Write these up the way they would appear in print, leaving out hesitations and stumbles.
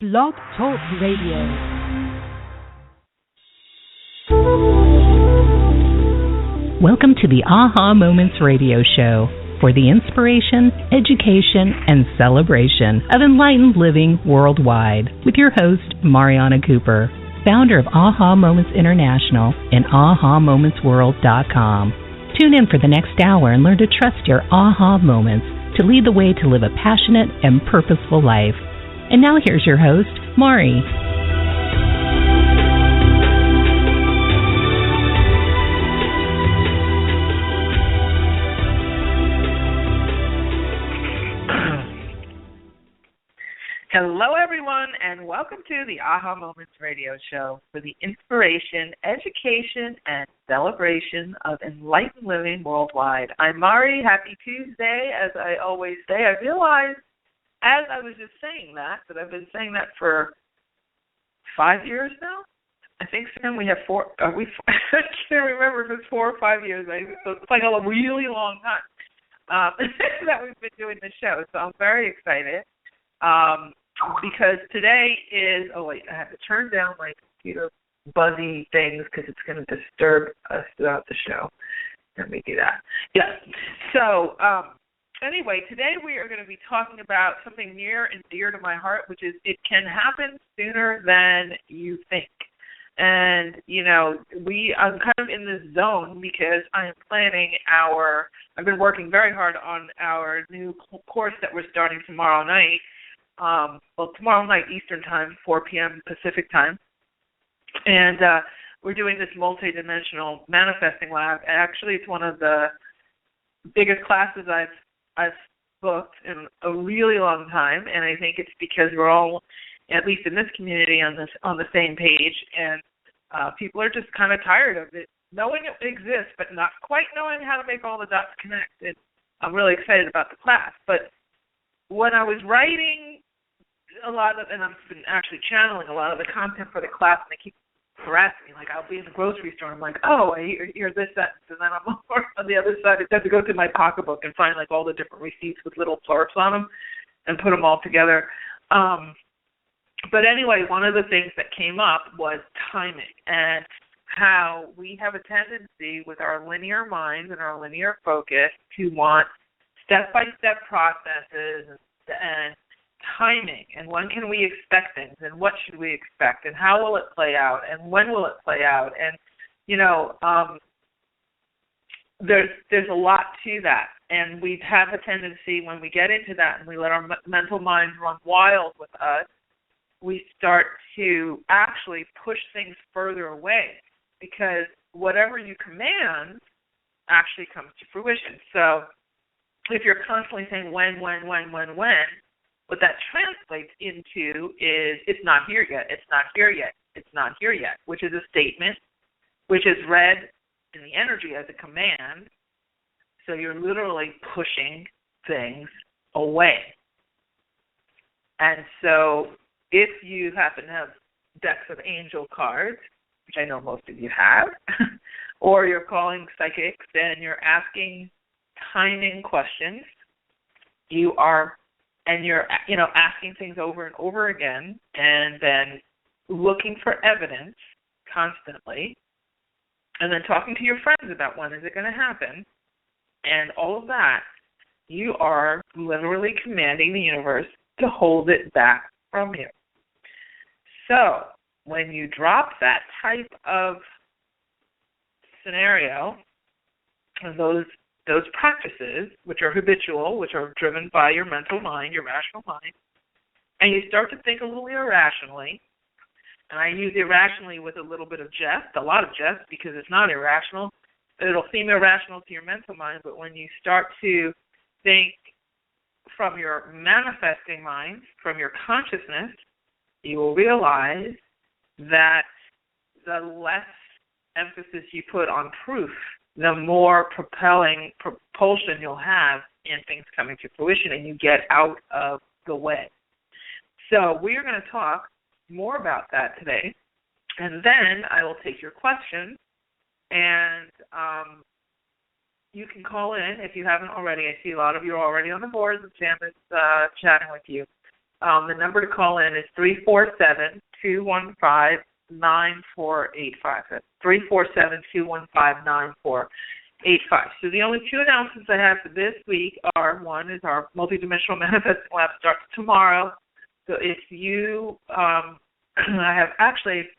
Blog Talk Radio. Welcome to the Aha Moments Radio Show for the inspiration, education, and celebration of enlightened living worldwide with your host, Mariana Cooper, founder of Aha Moments International and AhaMomentsWorld.com. Tune in for the next hour and learn to trust your aha moments to lead the way to live a passionate and purposeful life. And now here's your host, Mari. Hello, everyone, and welcome to the Aha Moments Radio Show for the inspiration, education, and celebration of enlightened living worldwide. I'm Mari. Happy Tuesday, as I always say. I realized, as I was just saying that I've been saying that for 5 years now. I think soon we have four. I can't remember if it's 4 or 5 years. It's like a really long time that we've been doing this show. So I'm very excited. Because today is, I have to turn down my computer buzzy things because it's going to disturb us throughout the show. Let me do that. Yeah. So, anyway, today we are going to be talking about something near and dear to my heart, which is it can happen sooner than you think. And, I'm kind of in this zone because I am planning I've been working very hard on our new course that we're starting tomorrow night. Tomorrow night Eastern Time, 4 p.m. Pacific Time. And we're doing this multidimensional manifesting lab. Actually, it's one of the biggest classes I've booked in a really long time, and I think it's because we're all, at least in this community, on the same page, and people are just kind of tired of it, knowing it exists, but not quite knowing how to make all the dots connect. And I'm really excited about the class. But when I was writing and I've been actually channeling a lot of the content for the class, and they keep harassing me. Like, I'll be in the grocery store, and I'm like, I hear this, that, and then I'm over on the other side. I have to go through my pocketbook and find, all the different receipts with little florps on them and put them all together. But anyway, one of the things that came up was timing and how we have a tendency with our linear minds and our linear focus to want step-by-step processes and timing, and when can we expect things, and what should we expect, and how will it play out, and when will it play out, and there's a lot to that, and we have a tendency when we get into that and we let our mental minds run wild with us, we start to actually push things further away, because whatever you command actually comes to fruition. So if you're constantly saying when, what that translates into is it's not here yet, it's not here yet, it's not here yet, which is a statement which is read in the energy as a command. So you're literally pushing things away. And so if you happen to have decks of angel cards, which I know most of you have, or you're calling psychics and you're asking timing questions, you're asking things over and over again, and then looking for evidence constantly, and then talking to your friends about when is it going to happen, and all of that, you are literally commanding the universe to hold it back from you. So when you drop that type of scenario, those practices, which are habitual, which are driven by your mental mind, your rational mind, and you start to think a little irrationally, and I use irrationally with a little bit of jest, a lot of jest, because it's not irrational. It'll seem irrational to your mental mind, but when you start to think from your manifesting mind, from your consciousness, you will realize that the less emphasis you put on proof, the more propulsion you'll have in things coming to fruition, and you get out of the way. So we are going to talk more about that today, and then I will take your questions, and you can call in if you haven't already. I see a lot of you are already on the board, and Sam is chatting with you. The number to call in is 347-215-9485. That's 347-215-9485. So the only two announcements I have for this week are, one is our multidimensional manifesting lab starts tomorrow. So if you, I have actually,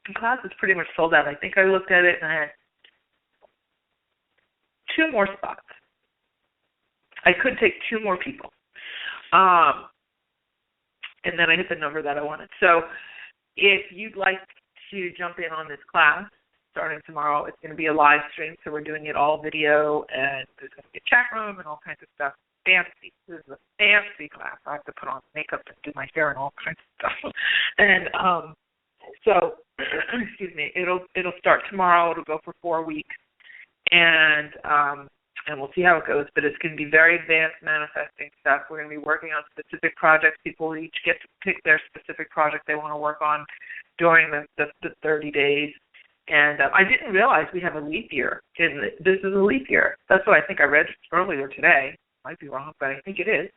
the class is pretty much sold out. I think I looked at it and I had 2 more spots. I could take 2 more people. And then I hit the number that I wanted. So if you'd like to jump in on this class starting tomorrow, it's going to be a live stream, so we're doing it all video, and there's going to be a chat room and all kinds of stuff. Fancy. This is a fancy class. I have to put on makeup and do my hair and all kinds of stuff. And so, excuse me, it'll start tomorrow. It'll go for 4 weeks, and we'll see how it goes. But it's going to be very advanced manifesting stuff. We're going to be working on specific projects. People each get to pick their specific project they want to work on during the 30 days. And I didn't realize we have a leap year. This is a leap year. That's what I think I read earlier today. Might be wrong, but I think it is.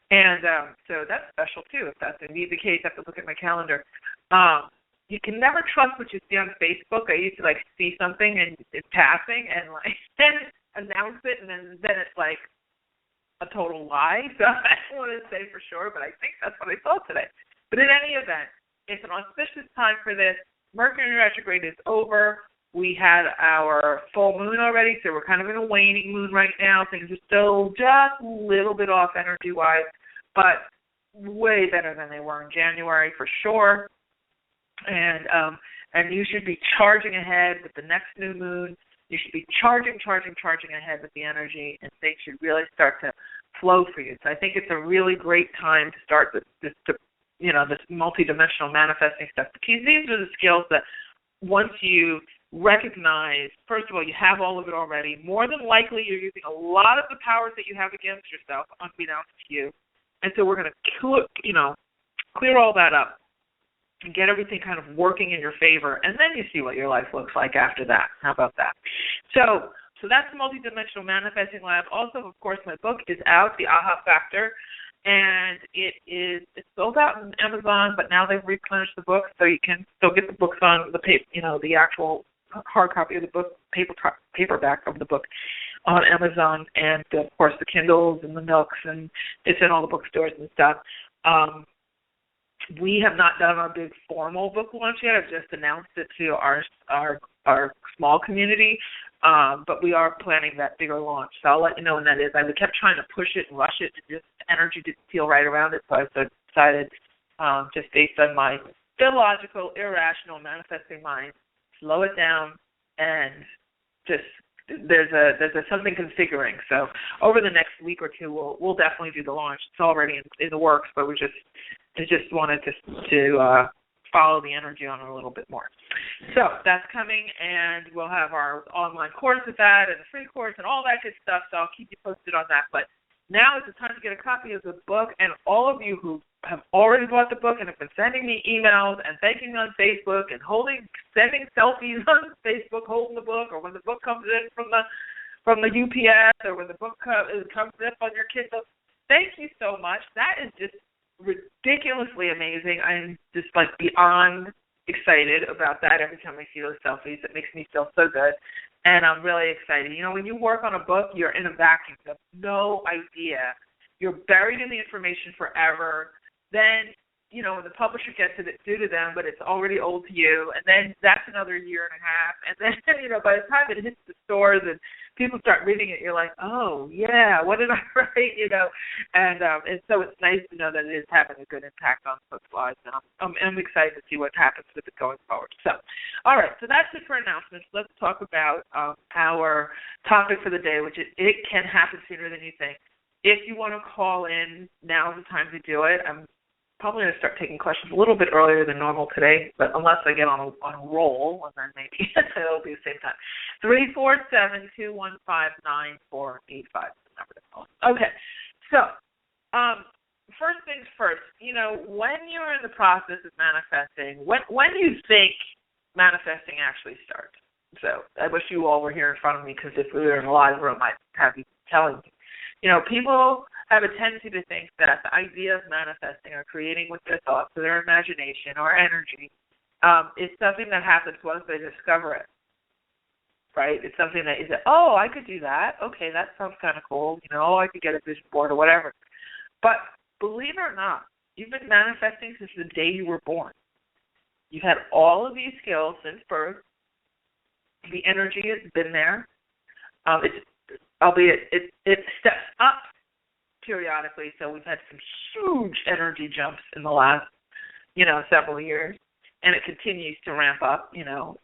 And so that's special, too. If that's indeed the case, I have to look at my calendar. You can never trust what you see on Facebook. I used to, see something and it's passing and, then announce it, and then it's, a total lie. So I don't want to say for sure, but I think that's what I saw today. But in any event, it's an auspicious time for this. Mercury retrograde is over. We had our full moon already, so we're kind of in a waning moon right now. Things are still just a little bit off energy-wise, but way better than they were in January for sure. And you should be charging ahead with the next new moon. You should be charging ahead with the energy, and things should really start to flow for you. So I think it's a really great time to start this multidimensional manifesting stuff, because these are the skills that once you recognize, first of all, you have all of it already. More than likely, you're using a lot of the powers that you have against yourself, unbeknownst to you. And so we're going to, clear all that up and get everything kind of working in your favor, and then you see what your life looks like after that. How about that? So that's the Multidimensional Manifesting Lab. Also, of course, my book is out, The Aha Factor, and it's sold out on Amazon, but now they've replenished the book, so you can still get the books on the actual hard copy of the book, paperback of the book on Amazon, and of course the Kindles and the Nooks, and it's in all the bookstores and stuff. We have not done our big formal book launch yet. I've just announced it to our small community, but we are planning that bigger launch. So I'll let you know when that is. I kept trying to push it and rush it, and just energy didn't feel right around it, so I decided, just based on my illogical, irrational, manifesting mind, slow it down and just there's something configuring. So over the next week or two, we'll definitely do the launch. It's already in the works, but I just wanted to follow the energy on it a little bit more. So that's coming, and we'll have our online course with that and the free course and all that good stuff. So I'll keep you posted on that. But now is the time to get a copy of the book, and all of you who have already bought the book and have been sending me emails and thanking me on Facebook and sending selfies on Facebook holding the book, or when the book comes in from the UPS, or when the book comes in on your Kindle. Thank you so much. That is just ridiculously amazing. I'm just beyond excited about that every time I see those selfies. It makes me feel so good. And I'm really excited. When you work on a book, you're in a vacuum. You have no idea. You're buried in the information forever. Then, when the publisher gets it, it's due to them, but it's already old to you. And then that's another year and a half. And then, by the time it hits the stores and people start reading it, you're like, oh, yeah, what did I write? And so it's nice to know that it is having a good impact on folks' lives. And I'm excited to see what happens with it going forward. So, all right, so that's it for announcements. Let's talk about our topic for the day, which is it can happen sooner than you think. If you want to call in, now is the time to do it. I'm probably going to start taking questions a little bit earlier than normal today, but unless I get on a roll, and then maybe it'll be the same time. 347-215-9485 is the number to call. Okay, so first things first, when you're in the process of manifesting, when do you think manifesting actually starts? So I wish you all were here in front of me, because if we were in a live room, I'd have you telling me. People have a tendency to think that the idea of manifesting or creating with their thoughts or their imagination or energy is something that happens once they discover it, right? It's something that is, oh, I could do that. Okay, that sounds kind of cool. I could get a vision board or whatever. But believe it or not, you've been manifesting since the day you were born. You've had all of these skills since birth. The energy has been there. Albeit it steps up periodically, so we've had some huge energy jumps in the last, several years, and it continues to ramp up. It'll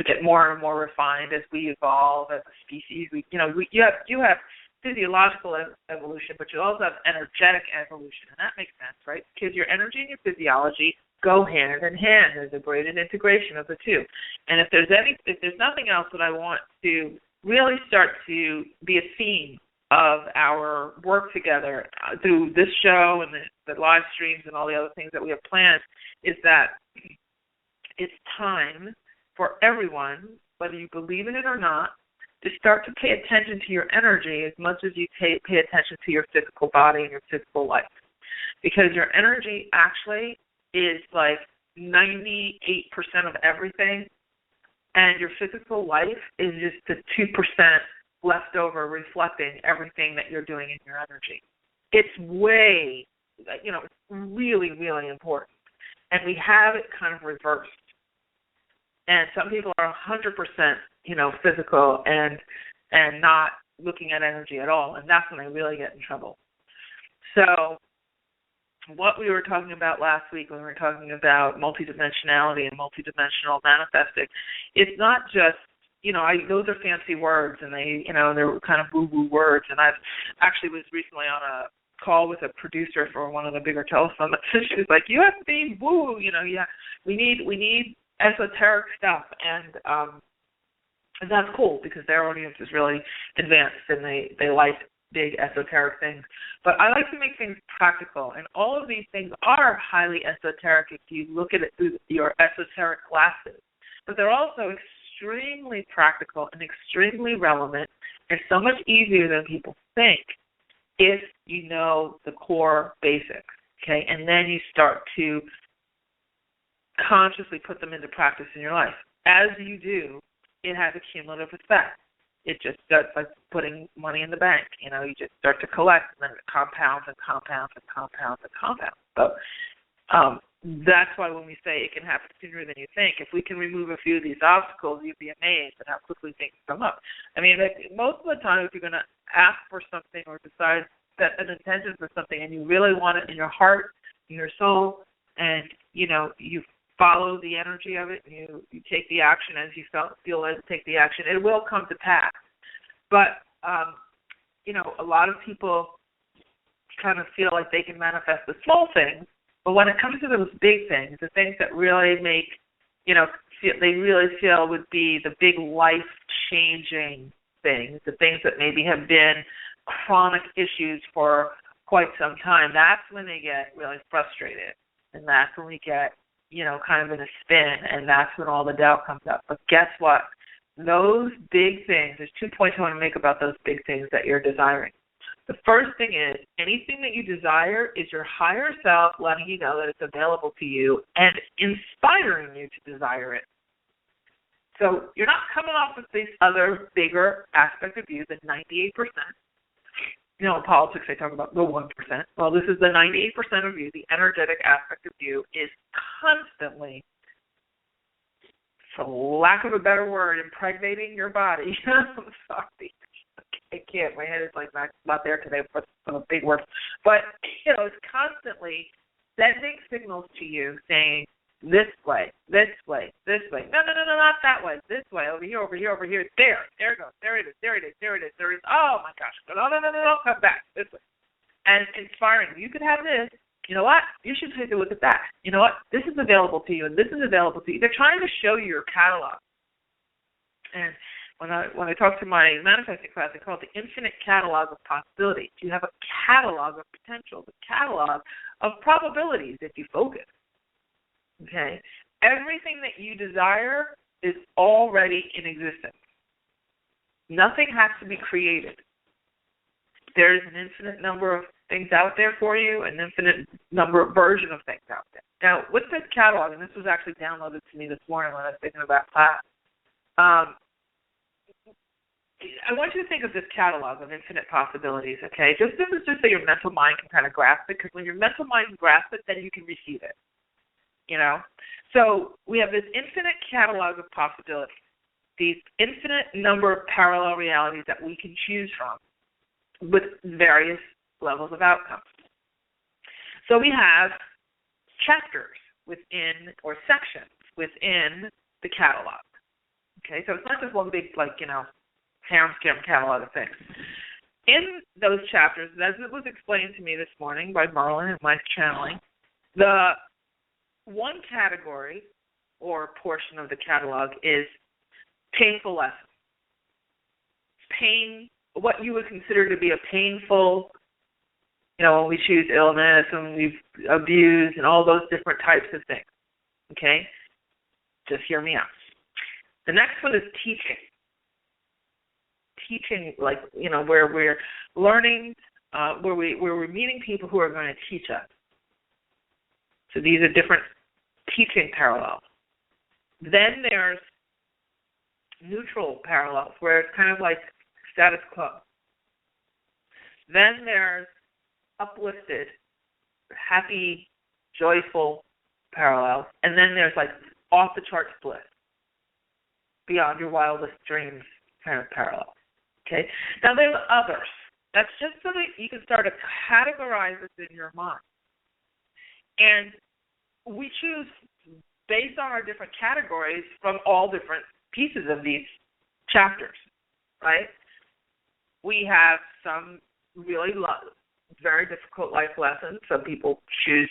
get more and more refined as we evolve as a species. You have physiological evolution, but you also have energetic evolution, and that makes sense, right? Because your energy and your physiology go hand in hand. There's a great integration of the two. And if there's nothing else that I want to really start to be a theme of our work together through this show and the live streams and all the other things that we have planned, is that it's time for everyone, whether you believe in it or not, to start to pay attention to your energy as much as you pay attention to your physical body and your physical life. Because your energy actually is like 98% of everything, and your physical life is just the 2% left over reflecting everything that you're doing in your energy. It's it's really, really important. And we have it kind of reversed. And some people are 100%, physical and not looking at energy at all, and that's when they really get in trouble. So what we were talking about last week when we were talking about multidimensionality and multidimensional manifesting, it's not just, those are fancy words, and they're kind of woo-woo words. And I actually was recently on a call with a producer for one of the bigger telesummits, and she was like, "You have to be woo, we need esoteric stuff," and that's cool because their audience is really advanced and they like big esoteric things. But I like to make things practical, and all of these things are highly esoteric if you look at it through your esoteric glasses. But they're also extremely practical and extremely relevant, and so much easier than people think if you know the core basics, okay? And then you start to consciously put them into practice in your life. As you do, it has a cumulative effect. It just starts like putting money in the bank. You just start to collect, and then it compounds and compounds and compounds and compounds. So that's why when we say it can happen sooner than you think, if we can remove a few of these obstacles, you'd be amazed at how quickly things come up. I mean, most of the time, if you're going to ask for something or decide set an intention for something and you really want it in your heart, in your soul, and, you follow the energy of it, and you take the action as you feel led to take the action, it will come to pass. But, a lot of people kind of feel like they can manifest the small things, but when it comes to those big things, the things that really make, they really feel would be the big life-changing things, the things that maybe have been chronic issues for quite some time, that's when they get really frustrated. And that's when we get, kind of in a spin, and that's when all the doubt comes up. But guess what? Those big things, there's 2 points I want to make about those big things that you're desiring. The first thing is, anything that you desire is your higher self letting you know that it's available to you and inspiring you to desire it. So you're not coming off with this other bigger aspect of you, the 98%. In politics, they talk about the 1%. Well, this is the 98% of you. The energetic aspect of you is constantly, for lack of a better word, impregnating your body. I'm sorry. I can't. My head is not there today for some big words. But, it's constantly sending signals to you saying, this way, this way, this way. No, not that way. This way, over here, over here, over here. There it goes. There it is, there it is, there it is, there it is. Oh, my gosh. No, come back. This way. And inspiring. You could have this. You know what? You should take a look at that. You know what? This is available to you, and this is available to you. They're trying to show you your catalog. And when I talk to my manifesting class, I call it the infinite catalog of possibilities. You have a catalog of potential, the catalog of probabilities if you focus. Okay? Everything that you desire is already in existence. Nothing has to be created. There's an infinite number of things out there for you, an infinite number of version of things out there. Now, with this catalog, and this was actually downloaded to me this morning when I was thinking about class, I want you to think of this catalog of infinite possibilities, okay? This is just so your mental mind can kind of grasp it, because when your mental mind can grasp it, then you can receive it, you know? So we have this infinite catalog of possibilities, these infinite number of parallel realities that we can choose from with various levels of outcomes. So we have chapters within, or sections within the catalog, okay? So it's not just one big, harem scam catalog of things. In those chapters, as it was explained to me this morning by Merlin and my channeling, the one category or portion of the catalog is painful lessons. Pain, what you would consider to be a painful, when we choose illness and we've abused and all those different types of things. Okay? Just hear me out. The next one is teaching. Teaching, where we're learning, where we're meeting people who are going to teach us. So these are different teaching parallels. Then there's neutral parallels, where it's kind of like status quo. Then there's uplifted, happy, joyful parallels. And then there's off the charts bliss, beyond your wildest dreams kind of parallel. Okay? Now there's others. That's just so that you can start to categorize this in your mind. And we choose based on our different categories from all different pieces of these chapters, right? We have some really very difficult life lessons. Some people choose,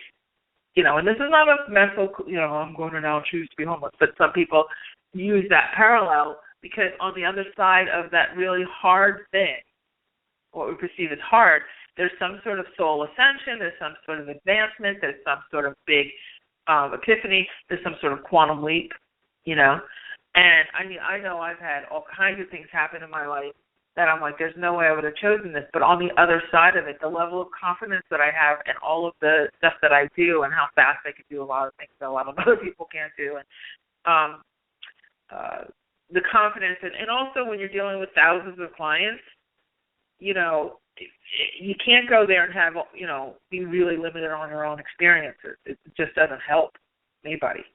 and this is not a mental, I'm going to now choose to be homeless, but some people use that parallel because on the other side of that really hard thing, what we perceive as hard, there's some sort of soul ascension, there's some sort of advancement, there's some sort of big epiphany, there's some sort of quantum leap, And I know I've had all kinds of things happen in my life that I'm like, there's no way I would have chosen this. But on the other side of it, the level of confidence that I have in all of the stuff that I do and how fast I can do a lot of things that a lot of other people can't do. And the confidence, and also when you're dealing with thousands of clients, you can't go there and have, be really limited on your own experiences. It just doesn't help anybody.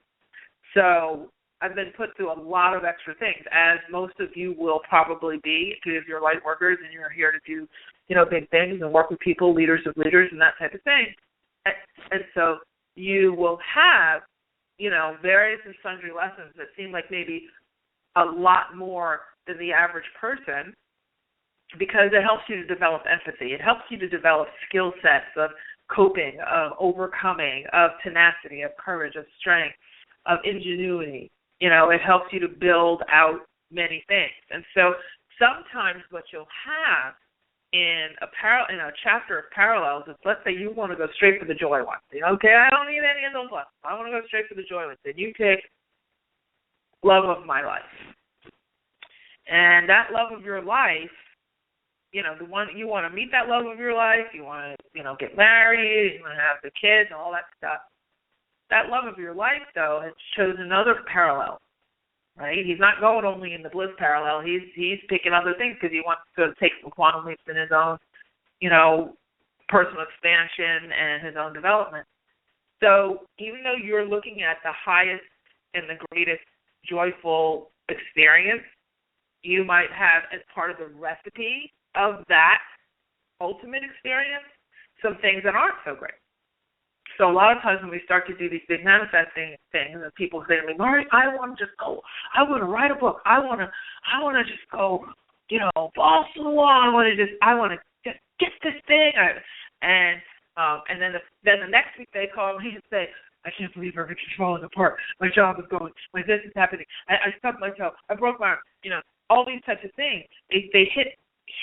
So I've been put through a lot of extra things, as most of you will probably be, because you're light workers and you're here to do, big things and work with people, leaders of leaders and that type of thing. And so you will have, various and sundry lessons that seem like maybe a lot more than the average person, because it helps you to develop empathy. It helps you to develop skill sets of coping, of overcoming, of tenacity, of courage, of strength, of ingenuity. It helps you to build out many things. And so sometimes what you'll have in a chapter of parallels is, let's say you want to go straight for the joy one. Okay, I don't need any of those lessons. I want to go straight for the joy ones. Then you take love of my life. And that love of your life, the one you want to meet, that love of your life, you want to, get married, you want to have the kids and all that stuff. That love of your life, though, has chosen another parallel, right? He's not going only in the bliss parallel. He's picking other things because he wants to take some quantum leaps in his own, personal expansion and his own development. So even though you're looking at the highest and the greatest joyful experience, you might have, as part of the recipe of that ultimate experience, some things that aren't so great. So a lot of times when we start to do these big manifesting things, and people say to me, Mari, I want to just go, I want to write a book, I want to just go, balls to the wall, I want to just get this thing, and then the next week they call me and say, I can't believe everything's falling apart. My job is going, my this is happening, I stubbed my toe, I broke my arm, all these types of things. They hit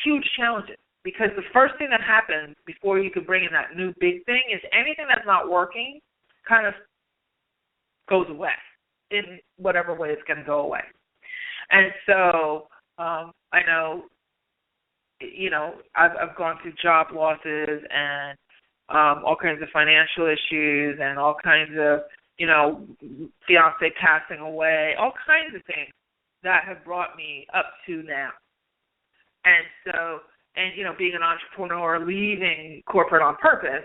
huge challenges. Because the first thing that happens before you can bring in that new big thing is anything that's not working kind of goes away in whatever way it's going to go away. And so I know, I've gone through job losses and all kinds of financial issues and all kinds of, fiance passing away, all kinds of things that have brought me up to now. And so, being an entrepreneur, leaving corporate on purpose,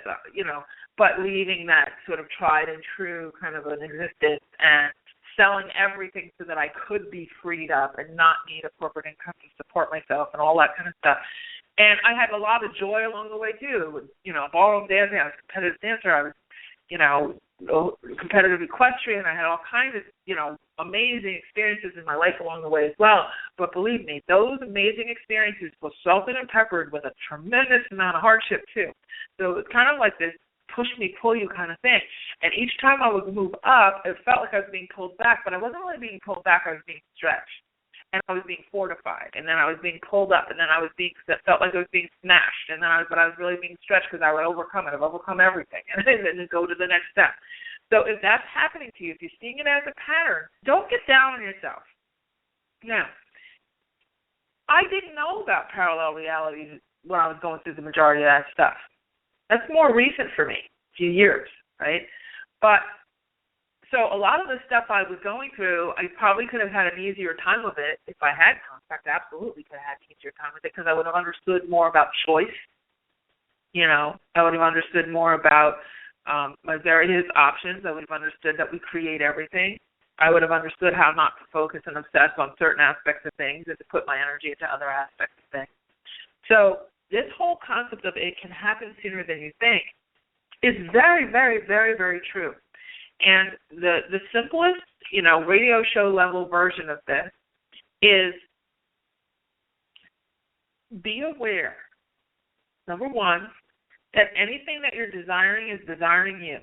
but leaving that sort of tried and true kind of an existence and selling everything so that I could be freed up and not need a corporate income to support myself and all that kind of stuff. And I had a lot of joy along the way, too. Ballroom dancing, I was a competitive dancer. I was, competitive equestrian. I had all kinds of, amazing experiences in my life along the way as well. But believe me, those amazing experiences were salted and peppered with a tremendous amount of hardship, too. So it's kind of like this push me, pull you kind of thing. And each time I would move up, it felt like I was being pulled back. But I wasn't really being pulled back. I was being stretched. And I was being fortified, and then I was being pulled up, and then I felt like I was being smashed, but I was really being stretched because I would overcome it. I've overcome everything, and then go to the next step. So if that's happening to you, if you're seeing it as a pattern, don't get down on yourself. Now, I didn't know about parallel realities when I was going through the majority of that stuff. That's more recent for me, a few years, right? But so a lot of the stuff I was going through, I probably could have had an easier time with it if I had contact. Absolutely could have had an easier time with it because I would have understood more about choice. I would have understood more about my various options. I would have understood that we create everything. I would have understood how not to focus and obsess on certain aspects of things and to put my energy into other aspects of things. So this whole concept of it can happen sooner than you think is very, very, very, very true. And the simplest, radio show level version of this is be aware, number one, that anything that you're desiring is desiring you.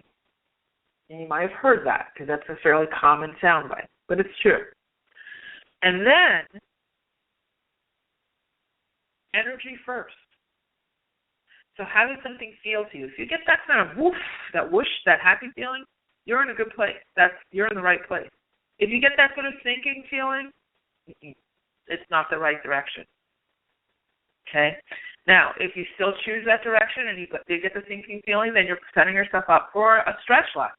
And you might have heard that because that's a fairly common soundbite, but it's true. And then energy first. So how does something feel to you? If you get that kind of woof, that whoosh, that happy feeling, you're in a good place. You're in the right place. If you get that sort of sinking feeling, it's not the right direction. Okay? Now, if you still choose that direction and you get the sinking feeling, then you're setting yourself up for a stretch lesson.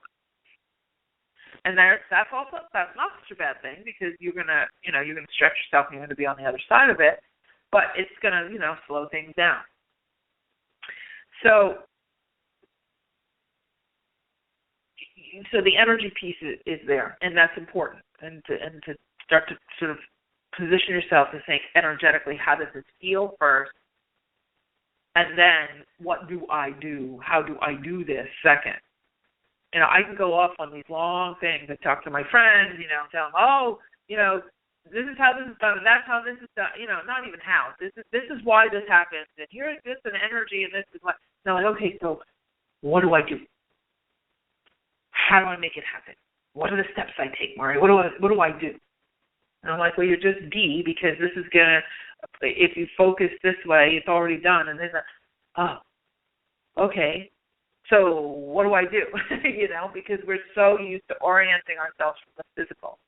And that's not such a bad thing because you're gonna stretch yourself and you're gonna be on the other side of it, but it's gonna, slow things down. So the energy piece is there, and that's important. And to start to sort of position yourself to think energetically, how does this feel first? And then what do I do? How do I do this second? I can go off on these long things. I talk to my friends, tell them, this is how this is done, and that's how this is done. Not even how. This is why this happens, and here is this and energy, and this is what. And I'm like, okay, so what do I do? How do I make it happen? What are the steps I take, Mari? What do I do? And I'm like, well, you just be, because this is gonna. If you focus this way, it's already done, and then, okay. So what do I do? Because we're so used to orienting ourselves from the physical.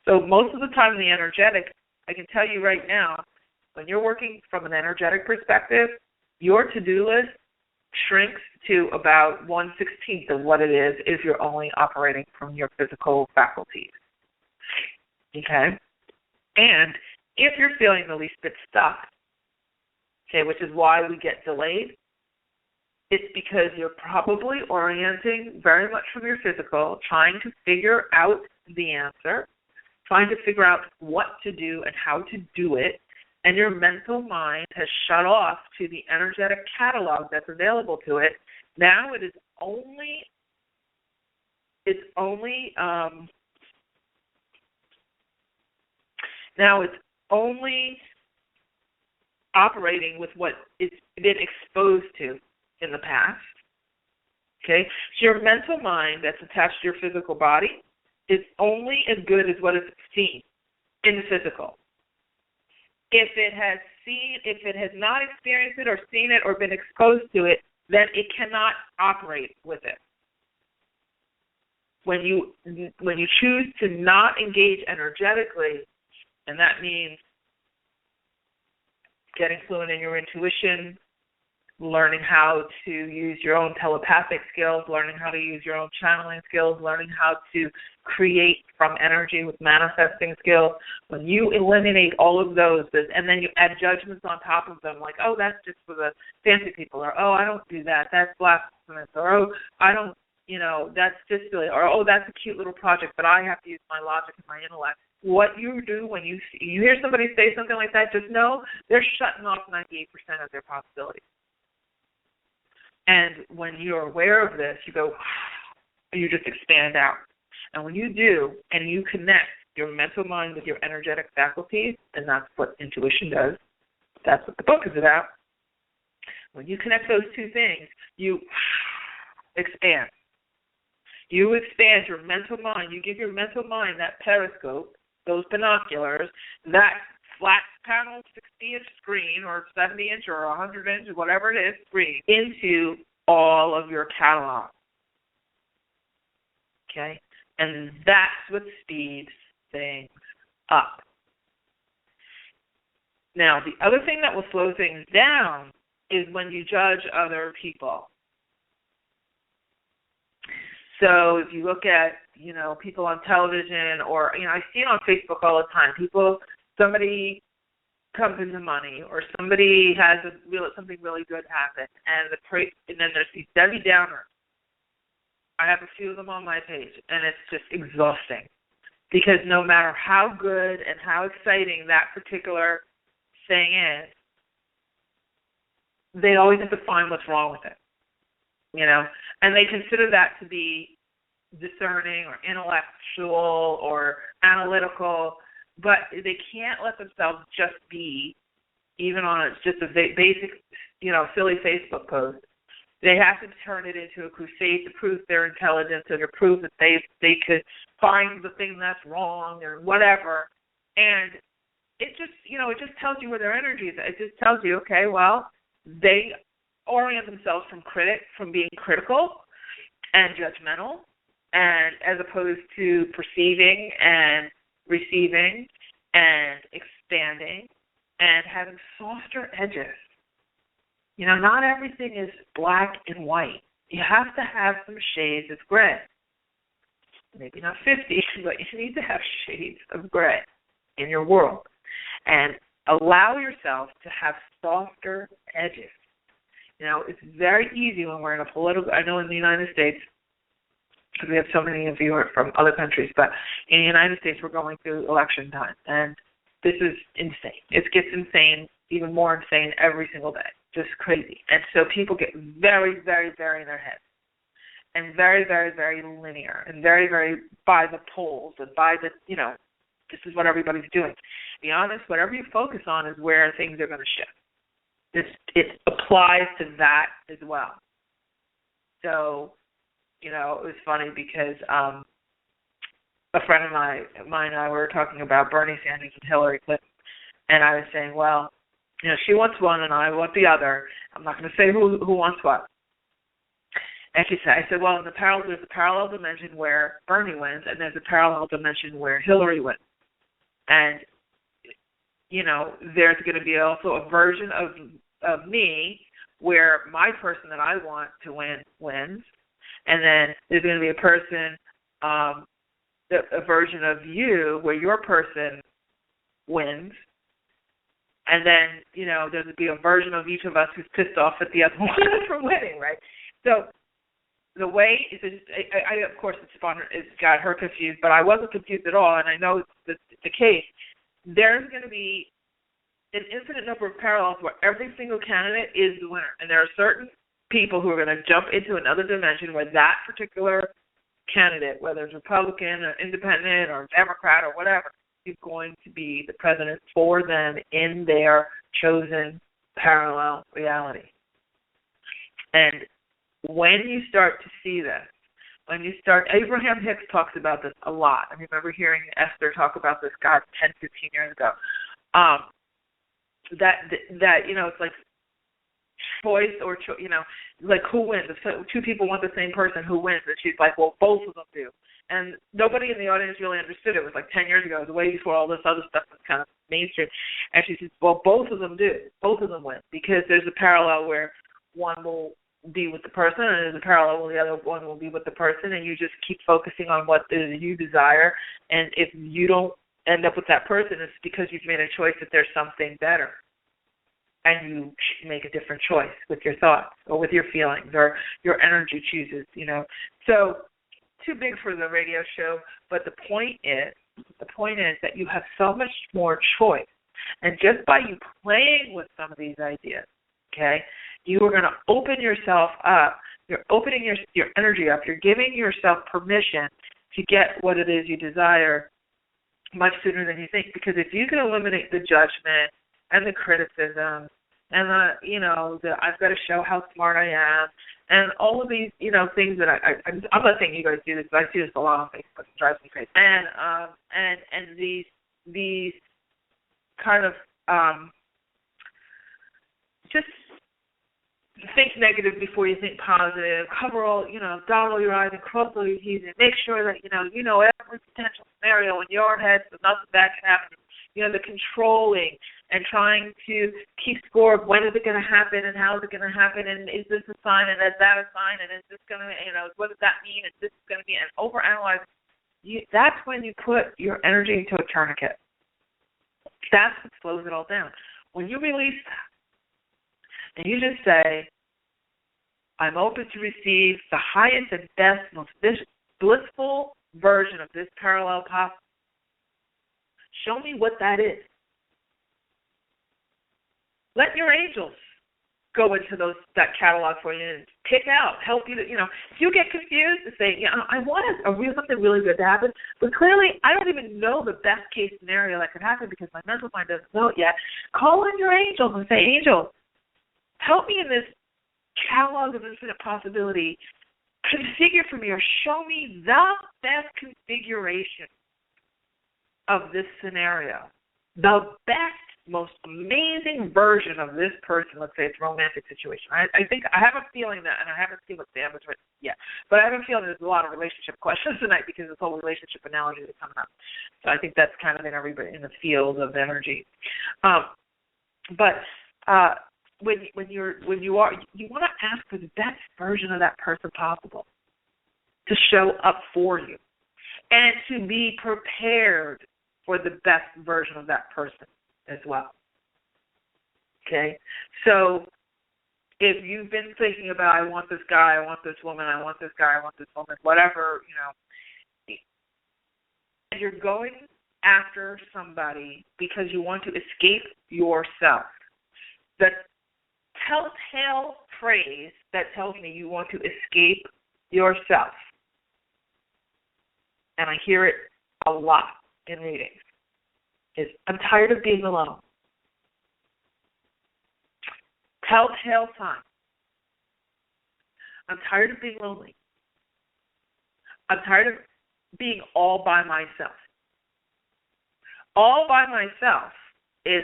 So most of the time, the energetic, I can tell you right now, when you're working from an energetic perspective, your to-do list shrinks to about 1/16 of what it is if you're only operating from your physical faculties. Okay? And if you're feeling the least bit stuck, okay, which is why we get delayed, it's because you're probably orienting very much from your physical, trying to figure out the answer, trying to figure out what to do and how to do it, and your mental mind has shut off to the energetic catalog that's available to it. Now it's only operating with what it's been exposed to in the past. Okay? So your mental mind that's attached to your physical body is only as good as what it's seen in the physical. If it has not experienced it or seen it or been exposed to it, then it cannot operate with it. When you choose to not engage energetically, and that means getting fluent in your intuition, learning how to use your own telepathic skills, learning how to use your own channeling skills, learning how to create from energy with manifesting skills. When you eliminate all of those, and then you add judgments on top of them, like, oh, that's just for the fancy people, or, oh, I don't do that, that's blasphemous, or, oh, I don't, that's just silly, or, oh, that's a cute little project, but I have to use my logic and my intellect. What you do when you hear somebody say something like that, just know they're shutting off 98% of their possibilities. And when you're aware of this, you go, you just expand out. And when you do, and you connect your mental mind with your energetic faculties, and that's what intuition does, that's what the book is about. When you connect those two things, you expand. You expand your mental mind. You give your mental mind that periscope, those binoculars, that flat panel 60-inch screen or 70-inch or 100-inch, whatever it is, screen, into all of your catalog. Okay? And that's what speeds things up. Now, the other thing that will slow things down is when you judge other people. So if you look at, people on television or, I see it on Facebook all the time. Somebody comes into money or somebody has something really good happen, and then there's these Debbie Downers. I have a few of them on my page, and it's just exhausting because no matter how good and how exciting that particular thing is, they always have to find what's wrong with it, and they consider that to be discerning or intellectual or analytical, but they can't let themselves just be, even on just a basic, silly Facebook post. They have to turn it into a crusade to prove their intelligence or to prove that they could find the thing that's wrong or whatever. And it just tells you where their energy is. It just tells you, okay, well, they orient themselves from being critical and judgmental, and as opposed to perceiving and receiving and expanding and having softer edges. Not everything is black and white. You have to have some shades of gray. Maybe not 50, but you need to have shades of gray in your world. And allow yourself to have softer edges. It's very easy when we're in a political, I know in the United States, because we have so many of you are from other countries, but in the United States we're going through election time, and this is insane. It gets insane, even more insane every single day, just crazy. And so people get very, very, very in their heads, and very, very, very linear, and very, very by the polls, and by the, this is what everybody's doing. To be honest, whatever you focus on is where things are going to shift. It applies to that as well. So, it was funny because a friend of mine and I were talking about Bernie Sanders and Hillary Clinton, and I was saying, well, she wants one and I want the other. I'm not going to say who wants what. And I said, well, there's a parallel dimension where Bernie wins, and there's a parallel dimension where Hillary wins. And, there's going to be also a version of me where my person that I want to win wins. And then there's going to be a person, a version of you where your person wins. And then, there's going to be a version of each of us who's pissed off at the other one for winning, right? So the way, of course, it's got her confused, but I wasn't confused at all, and I know it's the case. There's going to be an infinite number of parallels where every single candidate is the winner, and there are certain people who are going to jump into another dimension where that particular candidate, whether it's Republican or Independent or Democrat or whatever, is going to be the president for them in their chosen parallel reality. And when you start to see this, Abraham Hicks talks about this a lot. I remember hearing Esther talk about this, 10, 15 years ago. That it's like choice or like who wins. If two people want the same person, who wins? And she's like, well, both of them do. And nobody in the audience really understood it. It was like 10 years ago. It was way before all this other stuff was kind of mainstream. And she says, well, both of them do. Both of them win, because there's a parallel where one will be with the person, and there's a parallel where the other one will be with the person, and you just keep focusing on what you desire. And if you don't end up with that person, it's because you've made a choice that there's something better. And you make a different choice with your thoughts or with your feelings, or your energy chooses, So too big for the radio show, but the point is that you have so much more choice. And just by you playing with some of these ideas, okay, you are going to open yourself up. You're opening your energy up. You're giving yourself permission to get what it is you desire much sooner than you think. Because if you can eliminate the judgment and the criticism and the I've got to show how smart I am, and all of these, things that I'm not saying you guys do this, but I see this a lot on Facebook. It drives me crazy. And these kind of just think negative before you think positive. Cover all, dot all your I's and cross all your T's, and make sure that you know every potential scenario in your head so nothing bad can happen. The controlling and trying to keep score of when is it going to happen and how is it going to happen, and is this a sign and is that a sign, and is this going to, what does that mean, and this is going to be, and overanalyze. That's when you put your energy into a tourniquet. That's what slows it all down. When you release that, and you just say, I'm open to receive the highest and best, most blissful version of this parallel possible. Show me what that is. Let your angels go into that catalog for you and pick out, help you. If you get confused and say, I want something really good to happen, but clearly I don't even know the best case scenario that could happen because my mental mind doesn't know it yet. Call in your angels and say, angels, help me in this catalog of infinite possibility. Configure for me, or show me the best configuration of this scenario, the best, most amazing version of this person. Let's say it's a romantic situation. I think I have a feeling that, and I haven't seen what Sam has written yet, but I have a feeling there's a lot of relationship questions tonight because this whole relationship analogy is coming up. So I think that's kind of in everybody in the field of energy. When you want to ask for the best version of that person possible to show up for you, and to be prepared for the best version of that person as well. Okay? So if you've been thinking about, I want this guy, I want this woman, I want this guy, I want this woman, whatever, and you're going after somebody because you want to escape yourself, the telltale phrase that tells me you want to escape yourself, and I hear it a lot in readings, is I'm tired of being alone. Telltale sign. I'm tired of being lonely. I'm tired of being all by myself. All by myself is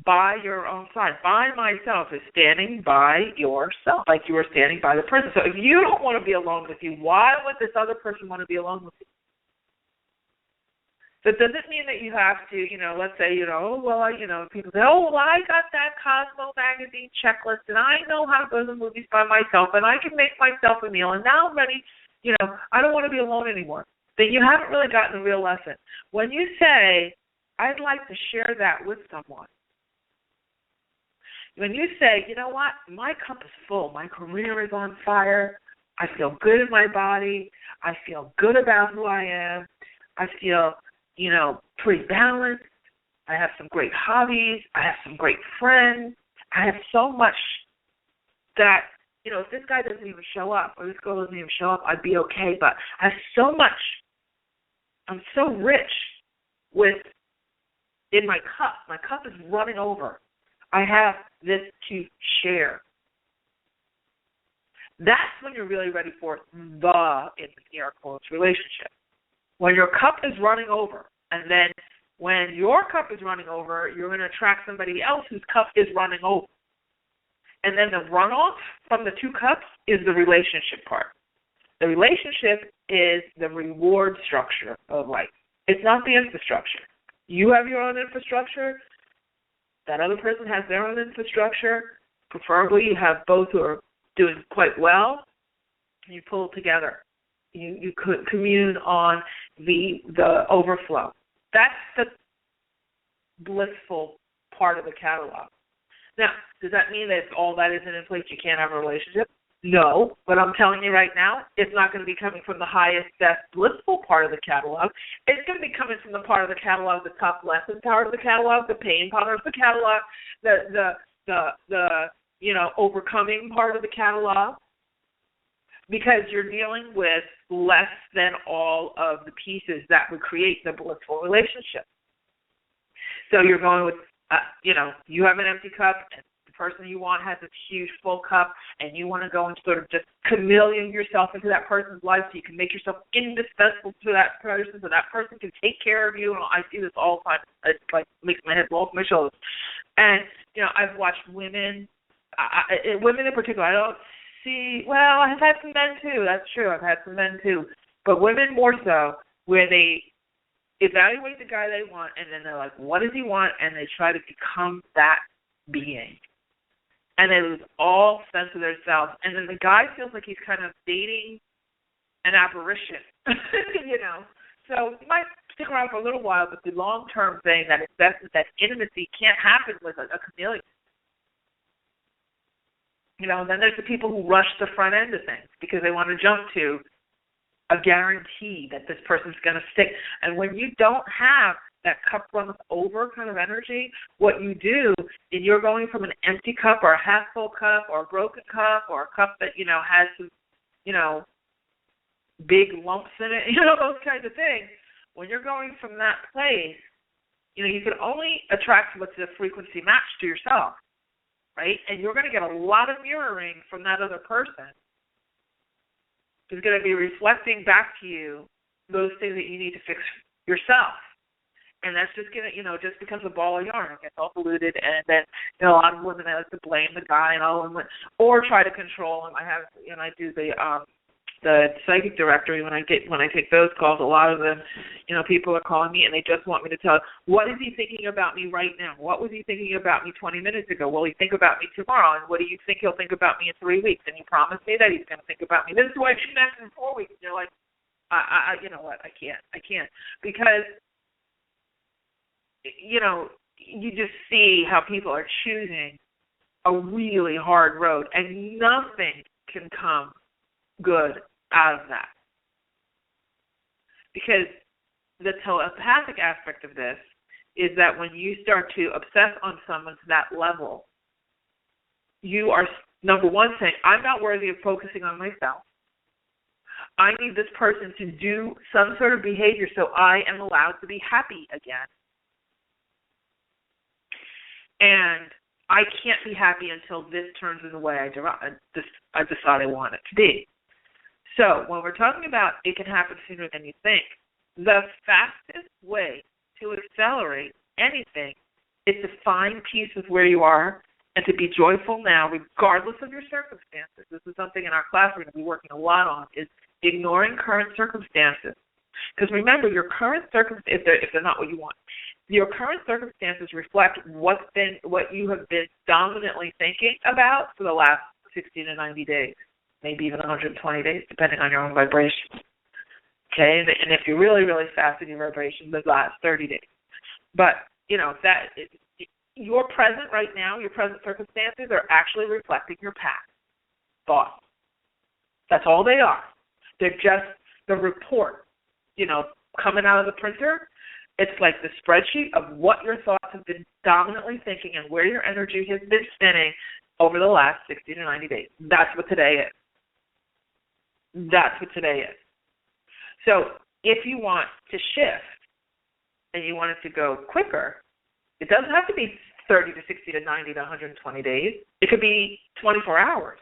by your own side. By myself is standing by yourself, like you are standing by the person. So if you don't want to be alone with you, why would this other person want to be alone with you? So it doesn't mean that you have to, let's say, people say, I got that Cosmo magazine checklist, and I know how to go to the movies by myself, and I can make myself a meal, and now I'm ready, I don't want to be alone anymore. Then you haven't really gotten the real lesson. When you say, I'd like to share that with someone, when you say, you know what, my cup is full, my career is on fire, I feel good in my body, I feel good about who I am, I feel pretty balanced. I have some great hobbies. I have some great friends. I have so much that, if this guy doesn't even show up or this girl doesn't even show up, I'd be okay. But I have so much. I'm so rich in my cup. My cup is running over. I have this to share. That's when you're really ready for the, in air quotes, relationship. When your cup is running over, and then when your cup is running over, you're going to attract somebody else whose cup is running over. And then the runoff from the two cups is the relationship part. The relationship is the reward structure of life. It's not the infrastructure. You have your own infrastructure. That other person has their own infrastructure. Preferably, you have both who are doing quite well. You pull together. You could commune on the overflow. That's the blissful part of the catalog. Now, does that mean that if all that isn't in place, you can't have a relationship? No, but I'm telling you right now, it's not going to be coming from the highest, best, blissful part of the catalog. It's going to be coming from the part of the catalog, the tough lesson part of the catalog, the pain part of the catalog, the overcoming part of the catalog, because you're dealing with less than all of the pieces that would create the blissful relationship. So you're going with, you have an empty cup, and the person you want has a huge full cup, and you want to go and sort of just chameleon yourself into that person's life so you can make yourself indispensable to that person so that person can take care of you. And I see this all the time. It makes my head roll off my shoulders. And, I've watched women, women in particular, I don't see, well, I've had some men too. That's true. I've had some men too. But women more so, where they evaluate the guy they want, and then they're like, what does he want? And they try to become that being. And they lose all sense of themselves. And then the guy feels like he's kind of dating an apparition, So he might stick around for a little while, but the long-term thing, that intimacy can't happen with a chameleon. And then there's the people who rush the front end of things because they want to jump to a guarantee that this person's going to stick. And when you don't have that cup runs over kind of energy, what you do is you're going from an empty cup or a half full cup or a broken cup or a cup that, has some, big lumps in it, those kinds of things. When you're going from that place, you can only attract what's the frequency matched to yourself, right? And you're going to get a lot of mirroring from that other person. It's going to be reflecting back to you those things that you need to fix yourself. And that's just going to, just becomes a ball of yarn. It gets all polluted, and then, a lot of women like to blame the guy and all, or try to control him. I do the psychic directory when I take those calls. A lot of them, people are calling me and they just want me to tell, what is he thinking about me right now? What was he thinking about me 20 minutes ago? Will he think about me tomorrow? And what do you think he'll think about me in 3 weeks? And you promised me that he's going to think about me. This is why she's next in 4 weeks. And you're like, you know what? I can't. Because, you just see how people are choosing a really hard road, and nothing can come good out of that. Because the telepathic aspect of this is that when you start to obsess on someone to that level, you are, number one, saying, I'm not worthy of focusing on myself. I need this person to do some sort of behavior so I am allowed to be happy again. And I can't be happy until this turns in the way I decide I want it to be. So when we're talking about it can happen sooner than you think, the fastest way to accelerate anything is to find peace with where you are and to be joyful now, regardless of your circumstances. This is something in our class we're going to be working a lot on, is ignoring current circumstances. Because remember, your current circumstances, if they're not what you want, your current circumstances reflect what you have been dominantly thinking about for the last 60 to 90 days, maybe even 120 days, depending on your own vibration. Okay, and if you're really, really fast in your vibration, the last 30 days. But, your present right now, your present circumstances are actually reflecting your past thoughts. That's all they are. They're just the report, coming out of the printer. It's like the spreadsheet of what your thoughts have been dominantly thinking and where your energy has been spinning over the last 60 to 90 days. That's what today is. So if you want to shift and you want it to go quicker, it doesn't have to be 30 to 60 to 90 to 120 days. It could be 24 hours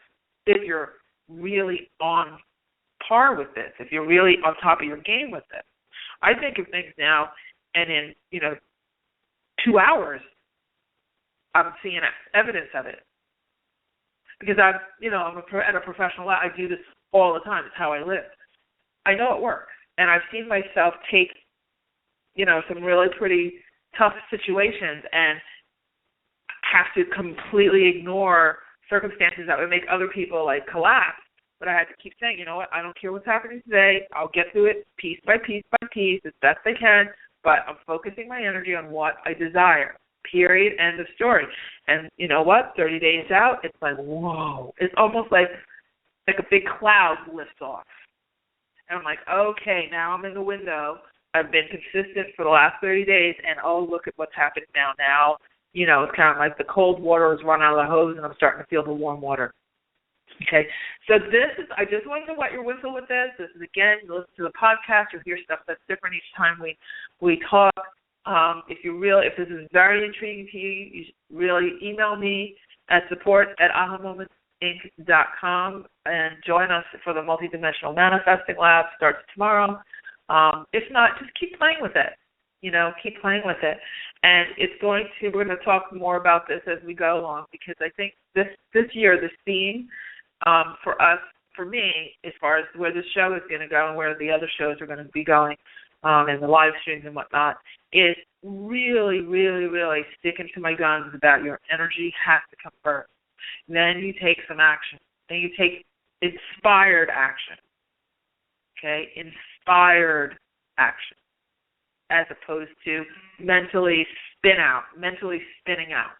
if you're really on par with this, if you're really on top of your game with this. I think of things now, and in 2 hours, I'm seeing evidence of it. because at a professional level. I do this all the time. It's how I live. I know it works, and I've seen myself take, some really pretty tough situations and have to completely ignore circumstances that would make other people like collapse. But I had to keep saying, you know what, I don't care what's happening today. I'll get through it piece by piece by piece as best I can, but I'm focusing my energy on what I desire. Period. End of story. And you know what? 30 days out, it's like, whoa. It's almost like a big cloud lifts off. And I'm like, okay, now I'm in the window. I've been consistent for the last 30 days, and oh, look at what's happening now. Now, it's kind of like the cold water has run out of the hose, and I'm starting to feel the warm water. Okay, so I just wanted to wet your whistle with this. This is, again, you listen to the podcast, you'll hear stuff that's different each time we talk. If this is very intriguing to you, you should really email me at support@ahamomentsinc.com and join us for the Multidimensional Manifesting Lab. Starts tomorrow. If not, just keep playing with it. Keep playing with it. And we're going to talk more about this as we go along, because I think this year, the theme for me, as far as where this show is going to go and where the other shows are going to be going, and the live streams and whatnot, is really, really, really sticking to my guns about your energy has to come first. Then you take some action. Then you take inspired action. Okay? Inspired action. As opposed to mentally spinning out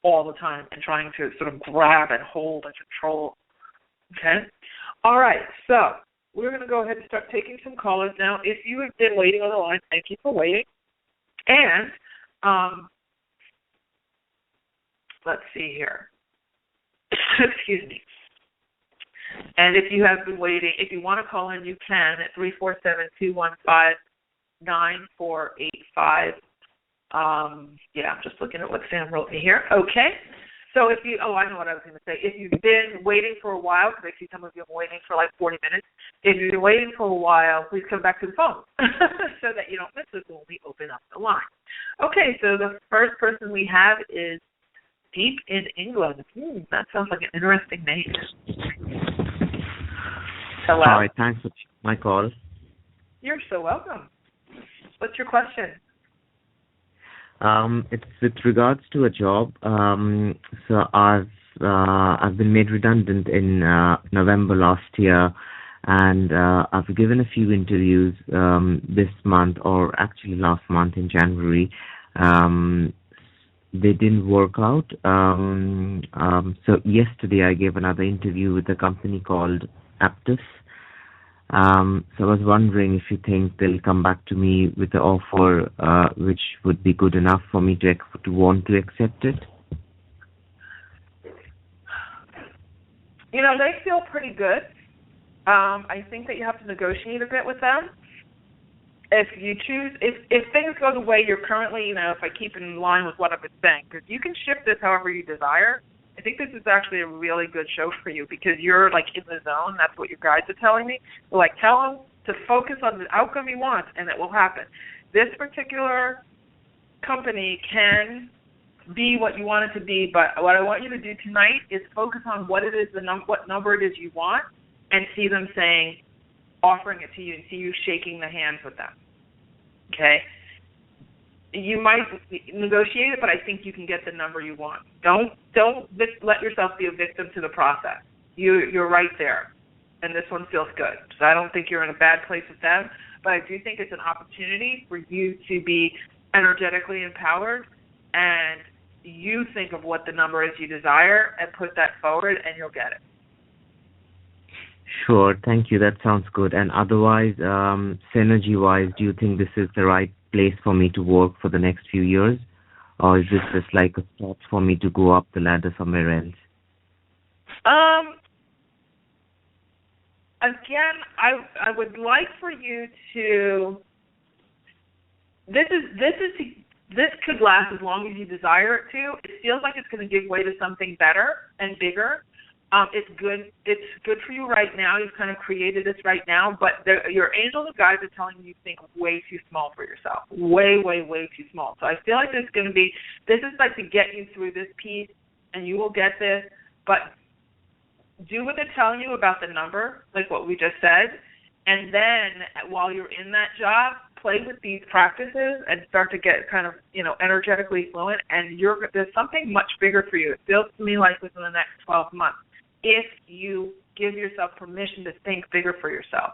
all the time and trying to sort of grab and hold and control. Okay? All right, so we're going to go ahead and start taking some callers now. If you have been waiting on the line, thank you for waiting. And let's see here. Excuse me. And if you have been waiting, if you want to call in, you can at 347-215-9485. I'm just looking at what Sam wrote me here. Okay. So I know what I was going to say. If you've been waiting for a while, because I see some of you have been waiting for like 40 minutes, if you've been waiting for a while, please come back to the phone so that you don't miss us when we open up the line. Okay, so the first person we have is Deep in England. That sounds like an interesting name. Hello. Hi, thanks for my call. You're so welcome. What's your question? It's with regards to a job. So I've been made redundant in November last year, and I've given a few interviews this month, or actually last month in January. They didn't work out. So yesterday I gave another interview with a company called Aptus. So I was wondering if you think they'll come back to me with the offer which would be good enough for me to want to accept it. They feel pretty good. I think that you have to negotiate a bit with them. If you choose, if things go the way you're currently, if I keep in line with what I've been saying, because you can shift this however you desire. I think this is actually a really good show for you because you're like in the zone. That's what your guides are telling me. They're like, tell him to focus on the outcome he wants, and it will happen. This particular company can be what you want it to be, but what I want you to do tonight is focus on what it is, what number it is you want, and see them offering it to you, and see you shaking the hands with them. Okay? You might negotiate it, but I think you can get the number you want. Don't let yourself be a victim to the process. You're right there, and this one feels good. So I don't think you're in a bad place with them, but I do think it's an opportunity for you to be energetically empowered, and you think of what the number is you desire and put that forward, and you'll get it. Sure, thank you. That sounds good. And otherwise, synergy-wise, do you think this is the right place for me to work for the next few years? Or is this just like a step for me to go up the ladder somewhere else? Again, I would like for you to. This could last as long as you desire it to. It feels like it's going to give way to something better and bigger. It's good. It's good for you right now. You've kind of created this right now, but your angels and guides are telling you think way too small for yourself. Way, way, way too small. So I feel like this is like to get you through this piece, and you will get this. But do what they're telling you about the number, like what we just said, and then while you're in that job, play with these practices and start to get kind of, energetically fluent, and there's something much bigger for you. It feels to me like within the next 12 months, if you give yourself permission to think bigger for yourself.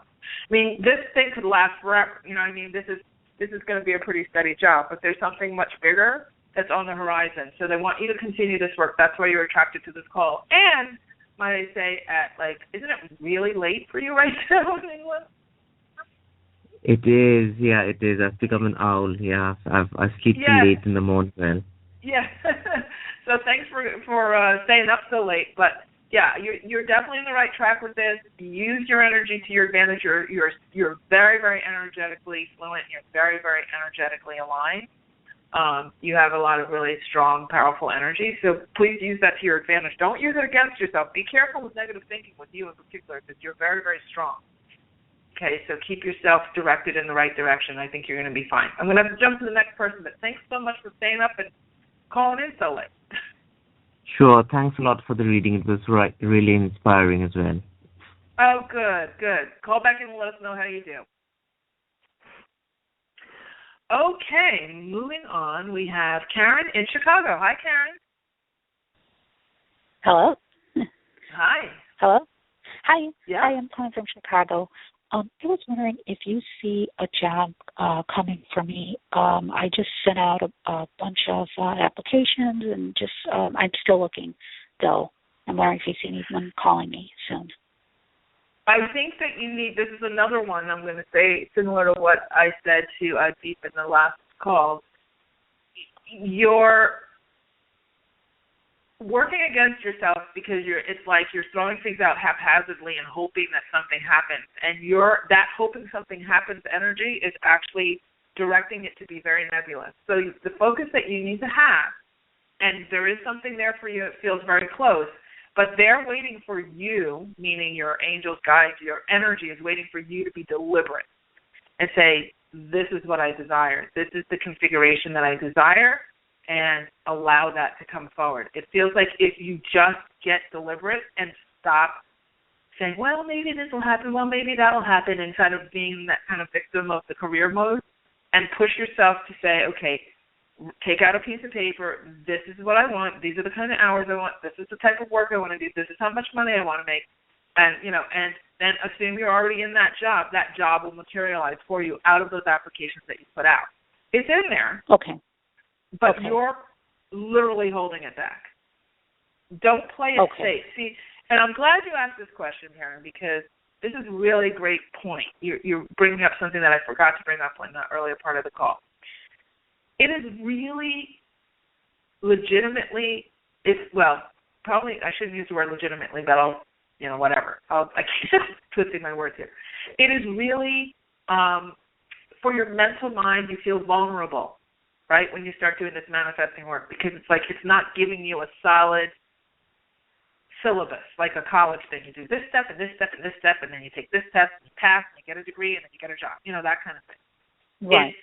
I mean, this thing could last forever. You know what I mean? This is going to be a pretty steady job, but there's something much bigger that's on the horizon. So they want you to continue this work. That's why you're attracted to this call. And might I say, isn't it really late for you right now in England? It is, yeah, it is. I've become an owl, yeah. I sleep too late in the morning, well. Yeah. So thanks for staying up so late. But, yeah, you're definitely on the right track with this. Use your energy to your advantage. You're very, very energetically fluent. You're very, very energetically aligned. You have a lot of really strong, powerful energy, so please use that to your advantage. Don't use it against yourself. Be careful with negative thinking with you in particular, because you're very, very strong. Okay, so keep yourself directed in the right direction. I think you're going to be fine. I'm going to have to jump to the next person, but thanks so much for staying up and calling in so late. Sure, thanks a lot for the reading. It was really inspiring as well. Oh, good. Call back and let us know how you do. Okay, moving on, we have Karen in Chicago. Hi, Karen. Hello. Hi. Hello. Hi. Yeah. Hi, I'm calling from Chicago. I was wondering if you see a job coming for me. I just sent out a bunch of applications and just I'm still looking, though. I'm wondering if you see anyone calling me soon. I think that this is another one I'm going to say, similar to what I said to Deep in the last call. You're working against yourself because it's like you're throwing things out haphazardly and hoping that something happens. And that hoping something happens energy is actually directing it to be very nebulous. So the focus that you need to have, and there is something there for you, it feels very close, but they're waiting for you, meaning your angels, guides, your energy is waiting for you to be deliberate and say, this is what I desire. This is the configuration that I desire, and allow that to come forward. It feels like if you just get deliberate and stop saying, well, maybe this will happen, well, maybe that will happen, and kind of being that kind of victim of the career mode, and push yourself to say, okay, take out a piece of paper, this is what I want, these are the kind of hours I want, this is the type of work I want to do, this is how much money I want to make, and and then assume you're already in that job will materialize for you out of those applications that you put out. It's in there. Okay. But you're literally holding it back. Don't play it safe. See, and I'm glad you asked this question, Karen, because this is a really great point. You're bringing up something that I forgot to bring up in the earlier part of the call. It is really legitimately, probably I shouldn't use the word legitimately, but I keep twisting my words here. It is really, for your mental mind, you feel vulnerable, right, when you start doing this manifesting work, because it's like it's not giving you a solid syllabus, like a college thing. You do this step and this step and this step, and then you take this test and you pass and you get a degree and then you get a job, that kind of thing. Right. It's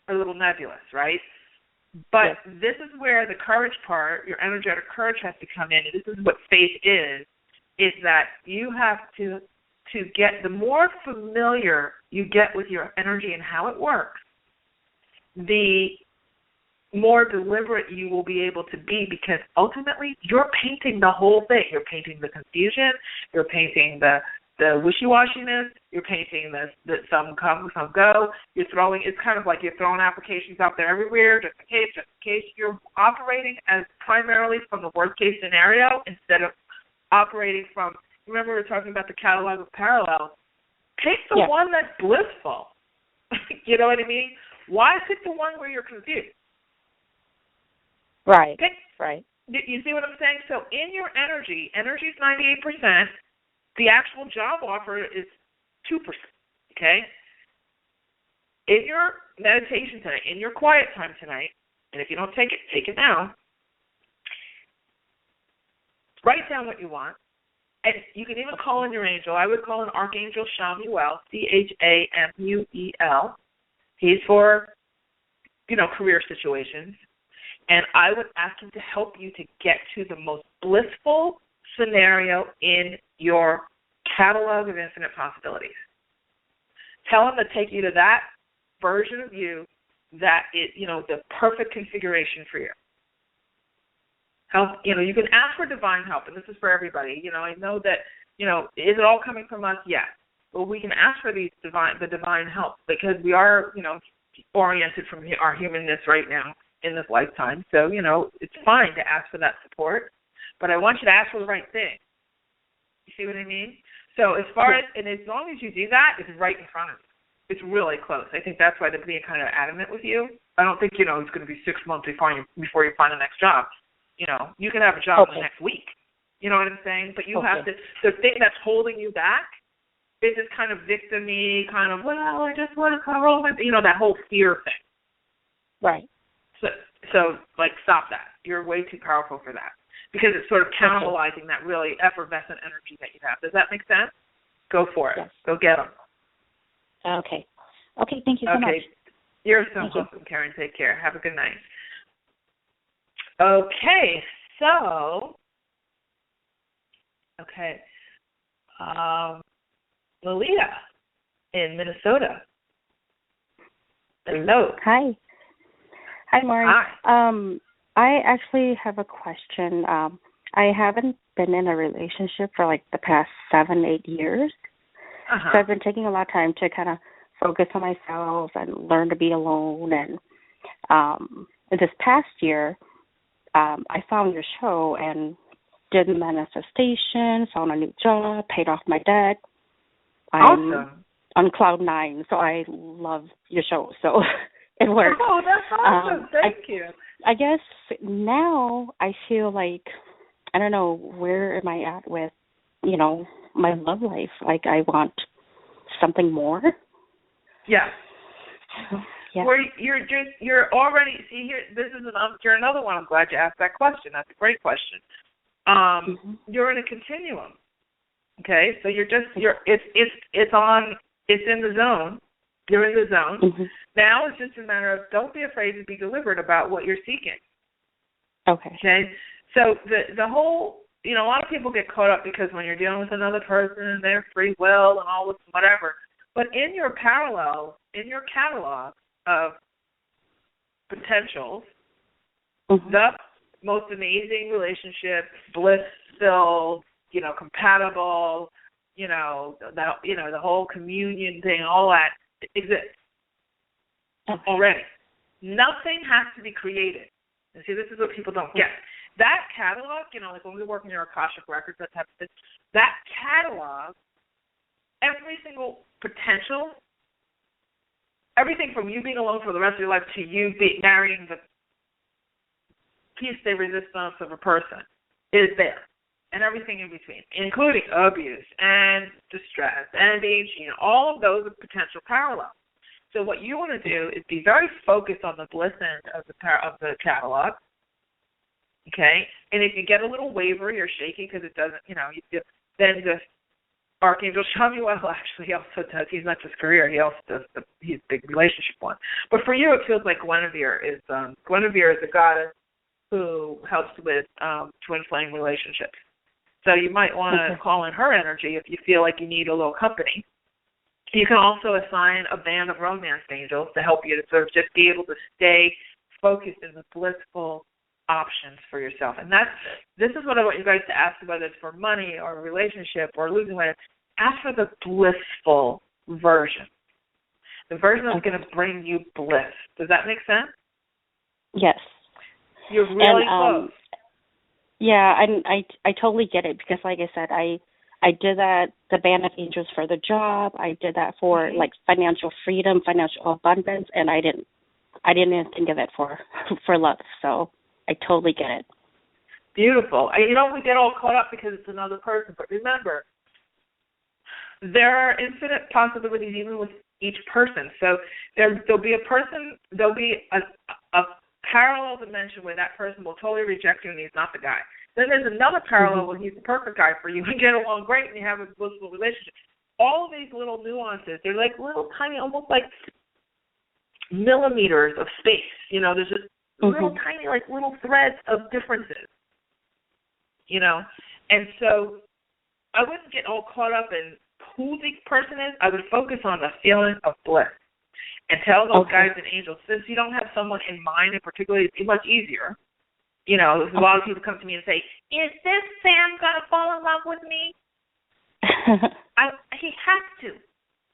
a little nebulous, right? But This is where the courage part, your energetic courage has to come in, and this is what faith is that you have to get, the more familiar you get with your energy and how it works, the more deliberate you will be able to be, because ultimately you're painting the whole thing. You're painting the confusion, you're painting the wishy-washiness, you're painting the some come, some go. It's kind of like you're throwing applications out there everywhere, just in case. You're operating as primarily from the worst-case scenario instead of operating from, remember we were talking about the catalog of parallels. Pick the one that's blissful. You know what I mean? Why pick the one where you're confused? Right. Right. You see what I'm saying? So in your energy is 98%. The actual job offer is 2%, okay? In your meditation tonight, in your quiet time tonight, and if you don't take it now, write down what you want, and you can even call in your angel. I would call in Archangel Chamuel, Chamuel. He's for, career situations. And I would ask him to help you to get to the most blissful, scenario in your catalog of infinite possibilities. Tell them to take you to that version of you that is, the perfect configuration for you. Help, you can ask for divine help, and this is for everybody. I know that, is it all coming from us? Yes. Well, we can ask for the divine help because we are, oriented from our humanness right now in this lifetime. So, it's fine to ask for that support, but I want you to ask for the right thing. You see what I mean? So as long as you do that, it's right in front of you. It's really close. I think that's why they're being kind of adamant with you. I don't think, it's going to be 6 months before you find the next job. You can have a job in the next week. You know what I'm saying? But you have to, the thing that's holding you back is this kind of victim-y, kind of, I just want to cover all my, that whole fear thing. Right. So stop that. You're way too powerful for that because it's sort of cannibalizing that really effervescent energy that you have. Does that make sense? Go for it. Yes. Go get them. Okay. Okay, thank you so much. You're so welcome, Karen. Take care. Have a good night. Okay, so, Malia in Minnesota. Hello. Hi. Hi, Maury. Hi. I actually have a question. I haven't been in a relationship for the past 7-8 years. Uh-huh. So I've been taking a lot of time to kind of focus on myself and learn to be alone. And this past year, I found your show and did manifestation, found a new job, paid off my debt. I'm awesome. On cloud 9, so I love your show. So it works. Oh, that's awesome. Thank you. I guess now I feel like, I don't know, where am I at with, my love life? I want something more. Yeah. Yeah. Where you're already, see here, you're another one. I'm glad you asked that question. That's a great question. You're in a continuum. Okay, so it's in the zone. You're in the zone. Mm-hmm. Now it's just a matter of don't be afraid to be deliberate about what you're seeking. Okay. Okay, so the whole, a lot of people get caught up because when you're dealing with another person and their free will and all this whatever, but in your catalog of potentials, the most amazing relationship, bliss-filled, compatible, the whole communion thing, all that exists already. Nothing has to be created. And see, this is what people don't get. That catalog, when we work in your Akashic records, that type of thing, that catalog, every single potential, everything from you being alone for the rest of your life to you marrying the piece de resistance of a person is there. And everything in between, including abuse and distress and being cheated, all of those are potential parallels. So what you want to do is be very focused on the bliss end of the catalog, okay? And if you get a little wavery or shaky because it doesn't, then the Archangel Shamuel actually also does. He's not just career; he also does. He's a big relationship one. But for you, it feels like Guinevere is a goddess who helps with twin flame relationships. So you might want to call in her energy if you feel like you need a little company. You can also assign a band of romance angels to help you to sort of just be able to stay focused in the blissful options for yourself. And this is what I want you guys to ask, whether it's for money or a relationship or losing weight. Ask for the blissful version. The version that's going to bring you bliss. Does that make sense? Yes. You're really close. Yeah, I totally get it because, like I said, I did that, the band of angels for the job. I did that for financial freedom, financial abundance, and I didn't even think of it for love. So I totally get it. Beautiful. We get all caught up because it's another person, but remember, there are infinite possibilities even with each person. So there'll be a parallel dimension where that person will totally reject you and he's not the guy. Then there's another parallel where he's the perfect guy for you and get along great and you have a blissful relationship. All of these little nuances, they're like little tiny, almost like millimeters of space. There's just little tiny, like little threads of differences. And so I wouldn't get all caught up in who the person is. I would focus on the feeling of bliss and tell those guides and angels, since you don't have someone in mind in particular, it's much easier. You know, a lot of people come to me and say, is this Sam going to fall in love with me? He has to.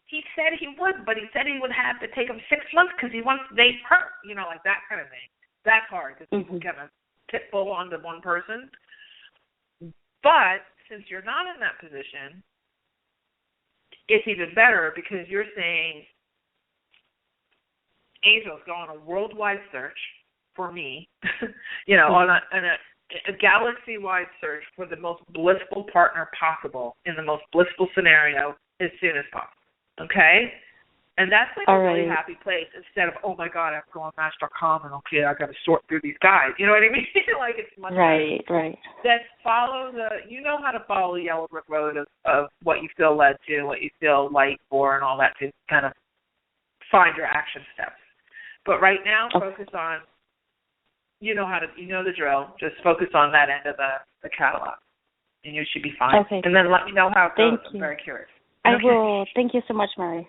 He said he would, but he said he would have to take him 6 months because he wants to date her. You know, like that kind of thing. That's hard because people kind of pitbull onto one person. But since you're not in that position, it's even better because you're saying, angels, go on a worldwide search for me, you know, on a galaxy-wide search for the most blissful partner possible in the most blissful scenario as soon as possible, okay? And that's like a really happy place instead of, oh, my God, I have to go on Match.com and, okay, I got to sort through these guys. You know what I mean? Like it's much right. Then follow you know how to follow the yellow brick road of what you feel led to, what you feel light for, and all that to kind of find your action steps. But right now, focus on, you know the drill. Just focus on that end of the catalog, and you should be fine. Okay. And then let me know how it goes. I'm very curious. I will. Thank you so much, Mary.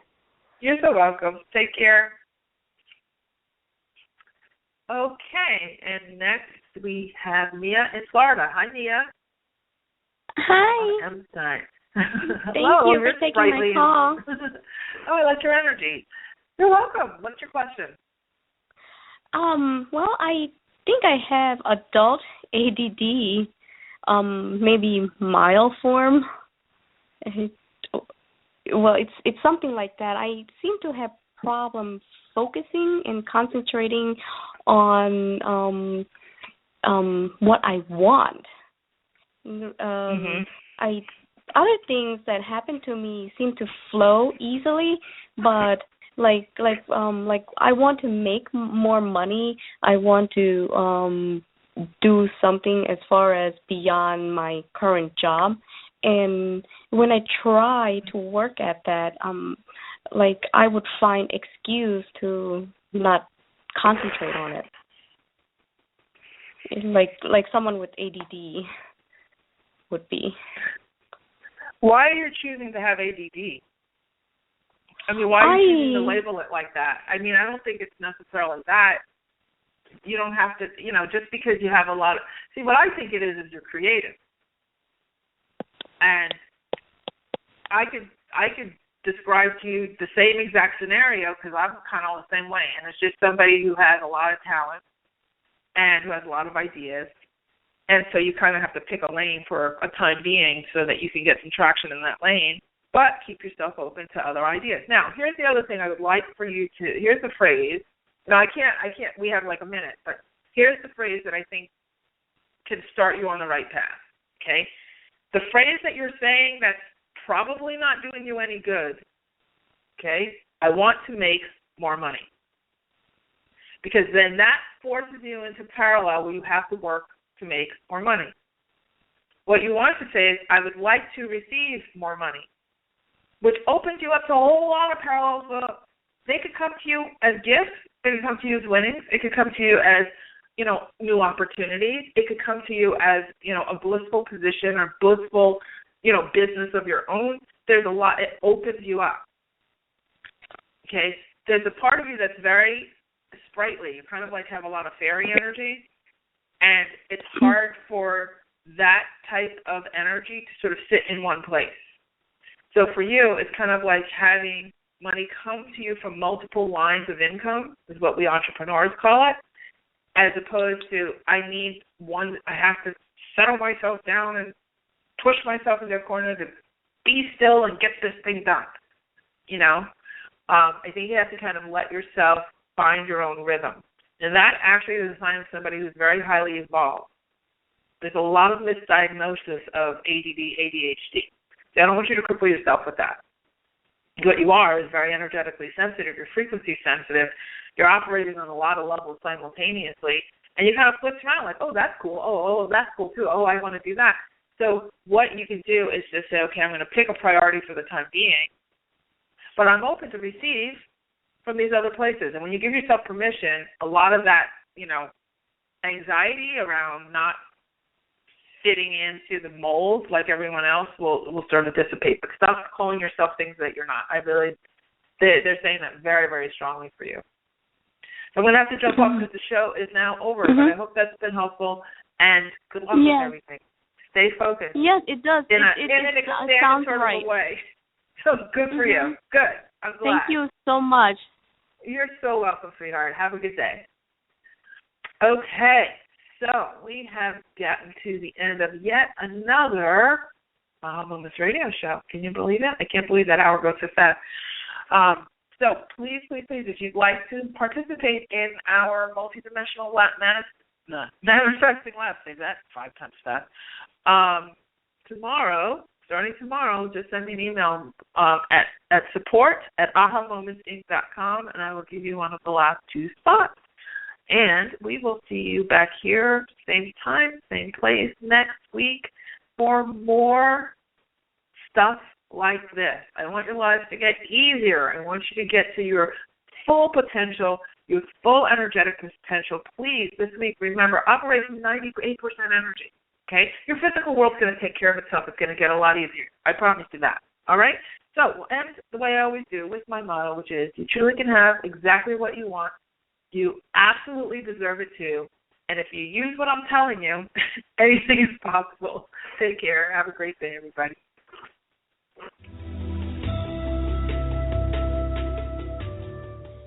You're so welcome. Take care. Okay, and next we have Mia in Florida. Hi, Mia. Hi. I'm sorry. Thank you for taking my call. Oh, I like your energy. You're welcome. What's your question? Well, I think I have adult ADD, maybe mild form. Well, it's something like that. I seem to have problems focusing and concentrating on what I want. Other things that happen to me seem to flow easily, but like I want to make more money. I want to do something as far as beyond my current job. And when I try to work at that, I would find excuse to not concentrate on it. Like someone with ADD would be. Why are you choosing to have ADD? I mean, why are you choosing to label it like that? I mean, I don't think it's necessarily that. You don't have to, just because you have a lot of... See, what I think it is you're creative. And I could describe to you the same exact scenario because I'm kind of the same way. And it's just somebody who has a lot of talent and who has a lot of ideas. And so you kind of have to pick a lane for a time being so that you can get some traction in that lane, but keep yourself open to other ideas. Now, here's the other thing I would like for you to, here's the phrase. Now, I can't, we have like a minute, but here's the phrase that I think can start you on the right path, okay? The phrase that you're saying that's probably not doing you any good, okay, I want to make more money. Because then that forces you into parallel where you have to work to make more money. What you want to say is, I would like to receive more money, which opens you up to a whole lot of parallels. They could come to you as gifts. It could come to you as winnings. It could come to you as new opportunities. It could come to you as, a blissful position or blissful, business of your own. There's a lot. It opens you up. Okay? There's a part of you that's very sprightly. You kind of have a lot of fairy energy, and it's hard for that type of energy to sort of sit in one place. So for you, it's kind of like having money come to you from multiple lines of income, is what we entrepreneurs call it, as opposed to I have to settle myself down and push myself into a corner to be still and get this thing done. I think you have to kind of let yourself find your own rhythm. And that actually is a sign of somebody who's very highly evolved. There's a lot of misdiagnosis of ADD, ADHD. So I don't want you to cripple yourself with that. What you are is very energetically sensitive. You're frequency sensitive. You're operating on a lot of levels simultaneously, and you kind of flip around like, oh, that's cool. Oh, that's cool too. Oh, I want to do that. So what you can do is just say, okay, I'm going to pick a priority for the time being, but I'm open to receive from these other places. And when you give yourself permission, a lot of that, anxiety around not fitting into the mold like everyone else will start to dissipate. But stop calling yourself things that you're not. They're saying that very, very strongly for you. So I'm going to have to jump off because the show is now over, but I hope that's been helpful, and good luck with everything. Stay focused. Yes, it does. In an sounds sort right. of a way. So good for you. Good. I'm glad. Thank you so much. You're so welcome, sweetheart. Have a good day. Okay, so we have gotten to the end of yet another Moments Radio show. Can you believe it? I can't believe that hour goes so fast. So please, if you'd like to participate in our multidimensional manifesting lab, say that 5 times fast. Starting tomorrow, just send me an email at support@ahamomentsinc.com, and I will give you one of the last 2 spots. And we will see you back here, same time, same place, next week for more stuff like this. I want your lives to get easier. I want you to get to your full potential, your full energetic potential. Please, this week, remember, operate from 98% energy. Okay? Your physical world's going to take care of itself. It's going to get a lot easier. I promise you that. All right? So we'll end the way I always do with my motto, which is you truly can have exactly what you want. You absolutely deserve it too. And if you use what I'm telling you, anything is possible. Take care. Have a great day, everybody.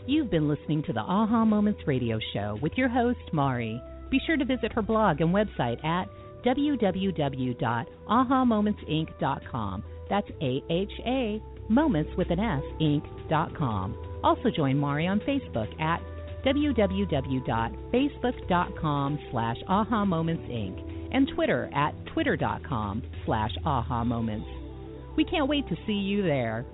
You've been listening to the Aha Moments Radio Show with your host, Mari. Be sure to visit her blog and website at www.ahamomentsinc.com. That's AHA, moments with an S, inc.com. Also join Mari on Facebook at www.facebook.com/ahamomentsinc and Twitter at twitter.com/ahamoments. We can't wait to see you there.